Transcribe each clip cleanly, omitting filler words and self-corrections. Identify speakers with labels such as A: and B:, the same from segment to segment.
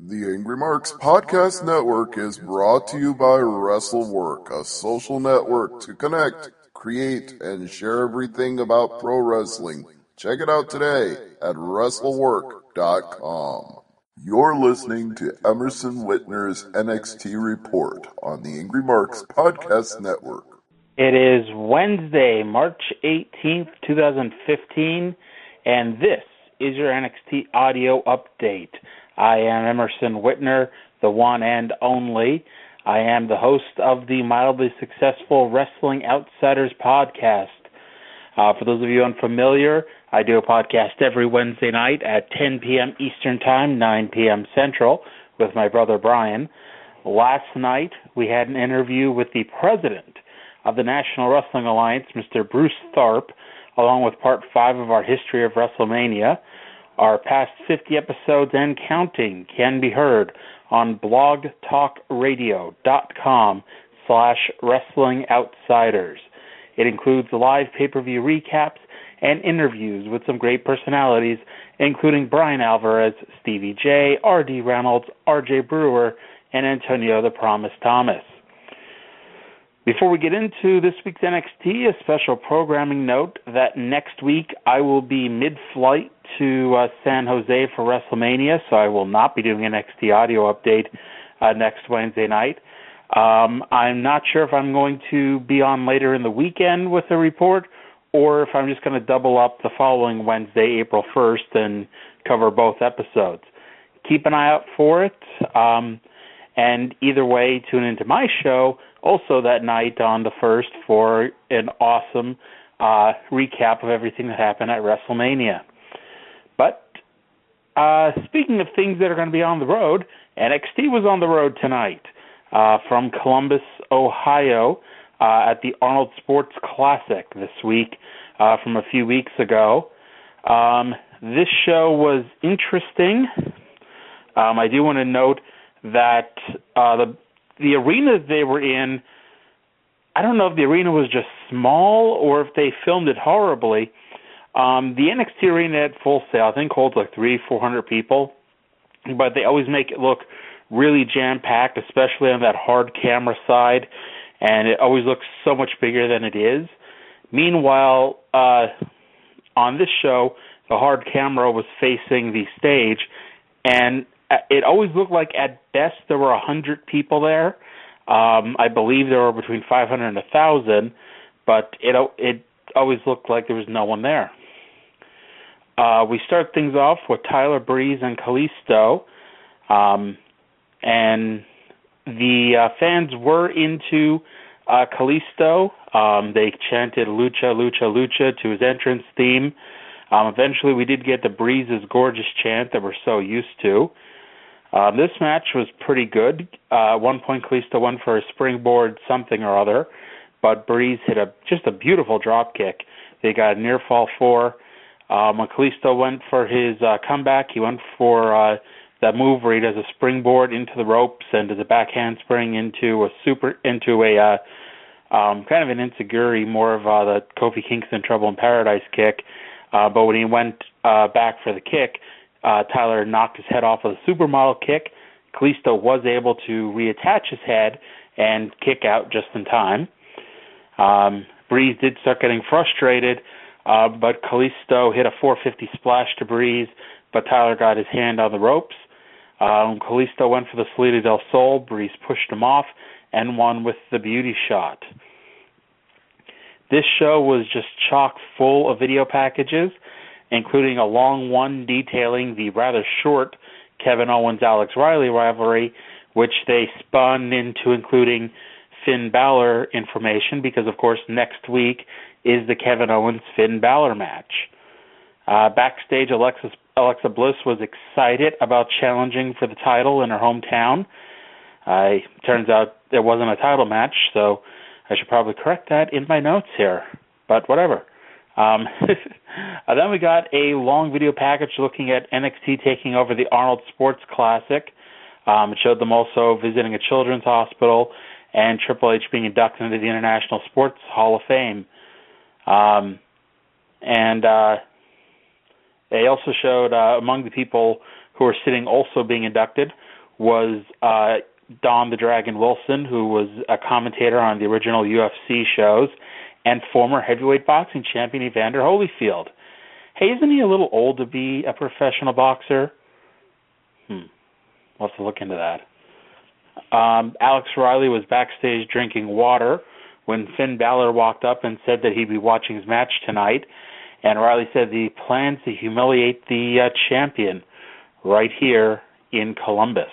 A: The Angry Marks Podcast Network is brought to you by WrestleWork, a social network to connect, create, and share everything about pro wrestling. Check it out today at WrestleWork.com. You're listening to Emerson Whitner's NXT Report on the Angry Marks Podcast Network.
B: It is Wednesday, March 18th, 2015, and this is your NXT audio update. I am Emerson Whitner, the one and only. I am the host of the mildly successful Wrestling Outsiders podcast. For those of you unfamiliar, I do a podcast every Wednesday night at 10 p.m. Eastern Time, 9 p.m. Central, with my brother Brian. Last night, we had an interview with the president of the National Wrestling Alliance, Mr. Bruce Tharpe, along with Part 5 of our History of WrestleMania. Our past 50 episodes and counting can be heard on blogtalkradio.com/wrestlingoutsiders. It includes live pay-per-view recaps and interviews with some great personalities, including Brian Alvarez, Stevie J, R.D. Reynolds, R.J. Brewer, and Antonio the Promise Thomas. Before we get into this week's NXT, a special programming note that next week I will be mid-flight to San Jose for WrestleMania, so I will not be doing an NXT audio update next Wednesday night. I'm not sure if I'm going to be on later in the weekend with a report or if I'm just going to double up the following Wednesday, April 1st, and cover both episodes. Keep an eye out for it, and either way, tune into my show also that night on the 1st for an awesome recap of everything that happened at WrestleMania. But speaking of things that are going to be on the road, NXT was on the road tonight from Columbus, Ohio, at the Arnold Sports Classic this week from a few weeks ago. This show was interesting. I do want to note that the arena they were in, I don't know if the arena was just small or if they filmed it horribly. The NXT arena at Full Sail, I think, holds like 300-400 people, but they always make it look really jam-packed, especially on that hard camera side, and it always looks so much bigger than it is. Meanwhile, on this show, the hard camera was facing the stage, and it always looked like at best there were 100 people there. I believe there were between 500 and 1,000, but it always looked like there was no one there. We start things off with Tyler Breeze and Kalisto, and the fans were into Kalisto. They chanted "Lucha, Lucha, Lucha" to his entrance theme. Eventually, we did get the Breeze's gorgeous chant that we're so used to. This match was pretty good. At one point, Kalisto went for a springboard something or other, but Breeze hit just a beautiful drop kick. They got a near fall 4. When Kalisto went for his comeback, he went for that move where he does a springboard into the ropes and does a back handspring into a kind of an insecurity, more of the Kofi Kingston Trouble in Paradise kick. But when he went back for the kick, Tyler knocked his head off with a supermodel kick. Kalisto was able to reattach his head and kick out just in time. Breeze did start getting frustrated, but Kalisto hit a 450 splash to Breeze, but Tyler got his hand on the ropes. Kalisto went for the Salida del Sol. Breeze pushed him off and won with the beauty shot. This show was just chock full of video packages, including a long one detailing the rather short Kevin Owens-Alex Riley rivalry, which they spun into including Finn Balor information because, of course, next week is the Kevin Owens-Finn Balor match. Backstage, Alexa Bliss was excited about challenging for the title in her hometown. Turns out there wasn't a title match, so I should probably correct that in my notes here, but whatever. Then we got a long video package looking at NXT taking over the Arnold Sports Classic. It showed them also visiting a children's hospital and Triple H being inducted into the International Sports Hall of Fame. And they also showed among the people who are sitting also being inducted was Don the Dragon Wilson, who was a commentator on the original UFC shows, and former heavyweight boxing champion Evander Holyfield. Hey, isn't he a little old to be a professional boxer? We'll have to look into that. Alex Riley was backstage drinking water when Finn Balor walked up and said that he'd be watching his match tonight. And Riley said he plans to humiliate the champion right here in Columbus.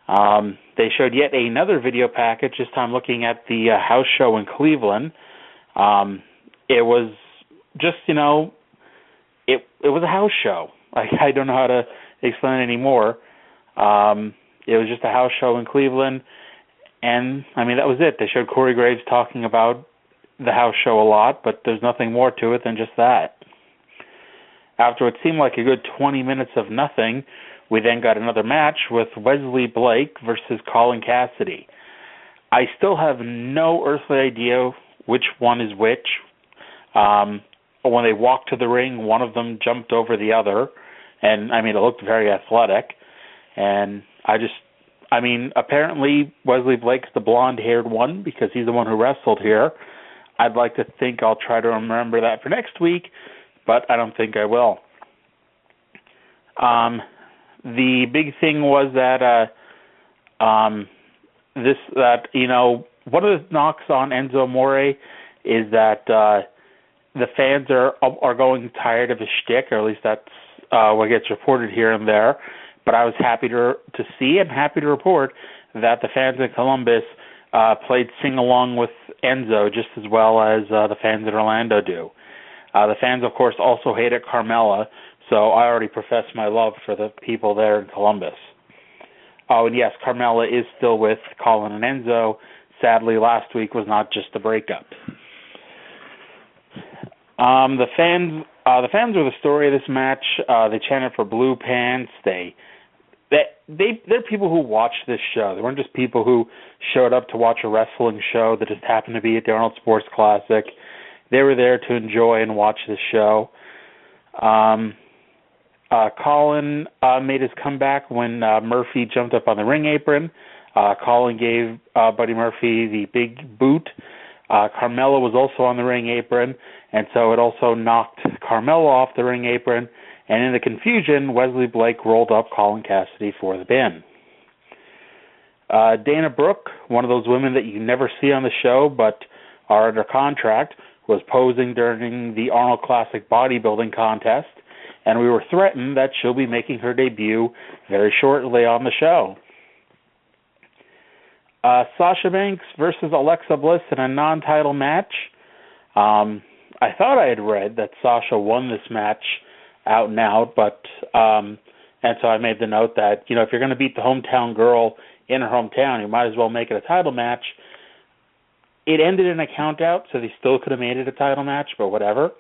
B: They showed yet another video package, this time looking at the house show in Cleveland. It was just, it was a house show. I don't know how to explain it anymore. It was just a house show in Cleveland, and, that was it. They showed Corey Graves talking about the house show a lot, but there's nothing more to it than just that. After what seemed like a good 20 minutes of nothing, we then got another match with Wesley Blake versus Colin Cassidy. I still have no earthly idea which one is which. When they walked to the ring, one of them jumped over the other, and, it looked very athletic. And apparently Wesley Blake's the blonde-haired one because he's the one who wrestled here. I'd like to think I'll try to remember that for next week, but I don't think I will. The big thing was that one of the knocks on Enzo Amore is that the fans are going tired of his shtick, or at least that's what gets reported here and there. But I was happy to see and happy to report that the fans in Columbus played sing-along with Enzo just as well as the fans in Orlando do. The fans, of course, also hated Carmella, so I already professed my love for the people there in Columbus. Oh, and yes, Carmella is still with Colin and Enzo. Sadly, last week was not just a breakup. The fans were the story of this match. They chanted for blue pants. They're people who watch this show. They weren't just people who showed up to watch a wrestling show that just happened to be at the Arnold Sports Classic. They were there to enjoy and watch the show. Colin made his comeback when Murphy jumped up on the ring apron. Colin gave Buddy Murphy the big boot. Carmella was also on the ring apron, and so it also knocked Carmella off the ring apron. And in the confusion, Wesley Blake rolled up Colin Cassidy for the pin. Dana Brooke, one of those women that you never see on the show but are under contract, was posing during the Arnold Classic bodybuilding contest, and we were threatened that she'll be making her debut very shortly on the show. Sasha Banks versus Alexa Bliss in a non-title match. I thought I had read that Sasha won this match out and out, but and so I made the note that, if you're going to beat the hometown girl in her hometown, you might as well make it a title match. It ended in a count-out, so they still could have made it a title match, but whatever.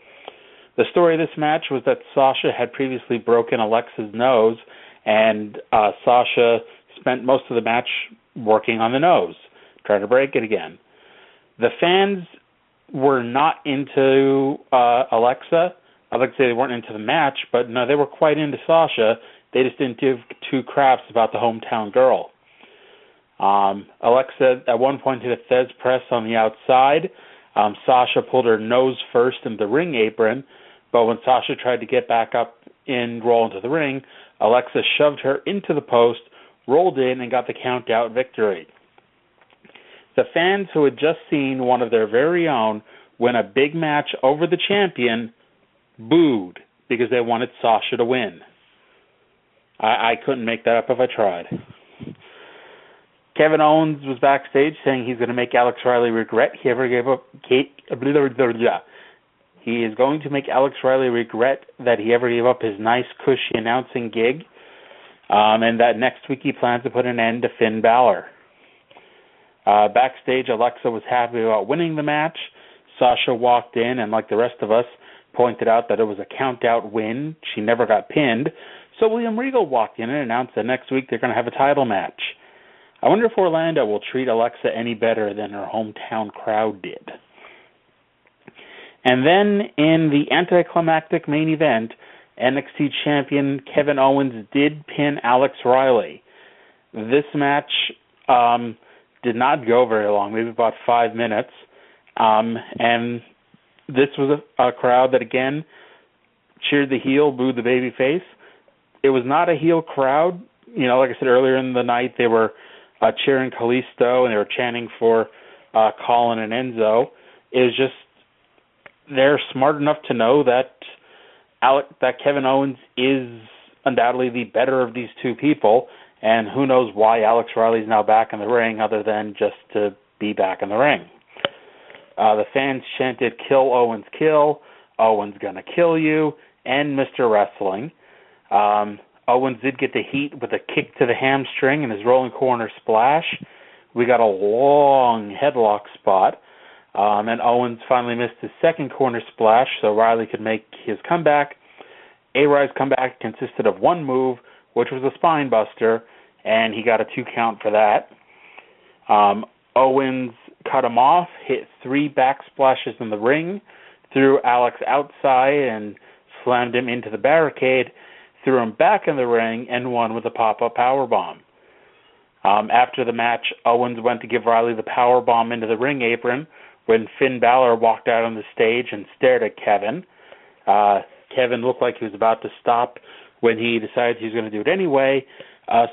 B: The story of this match was that Sasha had previously broken Alexa's nose, and Sasha spent most of the match working on the nose, trying to break it again. The fans were not into Alexa. I'd like to say they weren't into the match, but no, they were quite into Sasha. They just didn't give two craps about the hometown girl. Alexa at one point did a Thez press on the outside. Sasha pulled her nose first into the ring apron, but when Sasha tried to get back up and roll into the ring, Alexa shoved her into the post, rolled in, and got the count-out victory. The fans who had just seen one of their very own win a big match over the champion booed because they wanted Sasha to win. I couldn't make that up if I tried. Kevin Owens was backstage saying he's going to make Alex Riley regret he ever gave up. He is going to make Alex Riley regret that he ever gave up his nice, cushy announcing gig, and that next week he plans to put an end to Finn Balor. Backstage, Alexa was happy about winning the match. Sasha walked in and, like the rest of us, pointed out that it was a count-out win. She never got pinned. So William Regal walked in and announced that next week they're going to have a title match. I wonder if Orlando will treat Alexa any better than her hometown crowd did. And then in the anticlimactic main event, NXT champion Kevin Owens did pin Alex Riley. This match did not go very long, maybe about 5 minutes. And this was a crowd that, again, cheered the heel, booed the babyface. It was not a heel crowd. You know, like I said earlier in the night, they were cheering Kalisto and they were chanting for Colin and Enzo. It was just, they're smart enough to know that Kevin Owens is undoubtedly the better of these two people, and who knows why Alex Riley's now back in the ring other than just to be back in the ring. The fans chanted, "Kill Owens, kill, Owens gonna kill you," and Mr. Wrestling. Owens did get the heat with a kick to the hamstring and his rolling corner splash. We got a long headlock spot, and Owens finally missed his second corner splash so Riley could make his comeback. A-Ride's comeback consisted of one move, which was a spine buster, and he got a 2 count for that. Owens cut him off, hit 3 back splashes in the ring, threw Alex outside and slammed him into the barricade, threw him back in the ring, and won with a pop-up powerbomb. After the match, Owens went to give Riley the powerbomb into the ring apron when Finn Balor walked out on the stage and stared at Kevin. Kevin looked like he was about to stop when he decided he was going to do it anyway,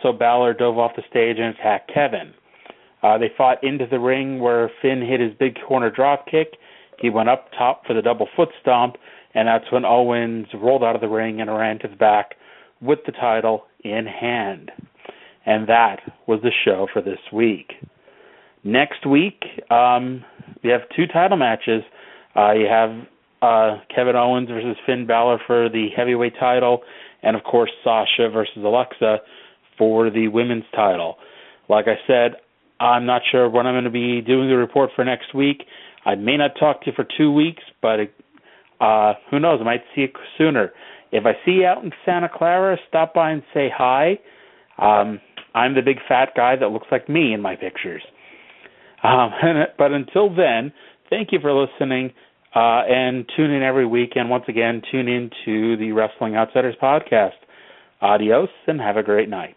B: so Balor dove off the stage and attacked Kevin. They fought into the ring where Finn hit his big corner drop kick. He went up top for the double foot stomp, and that's when Owens rolled out of the ring and ran to the back with the title in hand. And that was the show for this week. Next week, we have 2 title matches. You have Kevin Owens versus Finn Balor for the heavyweight title, and of course Sasha versus Alexa for the women's title. Like I said, I'm not sure when I'm going to be doing the report for next week. I may not talk to you for 2 weeks, but who knows, I might see you sooner. If I see you out in Santa Clara, stop by and say hi. I'm the big fat guy that looks like me in my pictures. But until then, thank you for listening, and tune in every week. And once again, tune in to the Wrestling Outsiders podcast. Adios, and have a great night.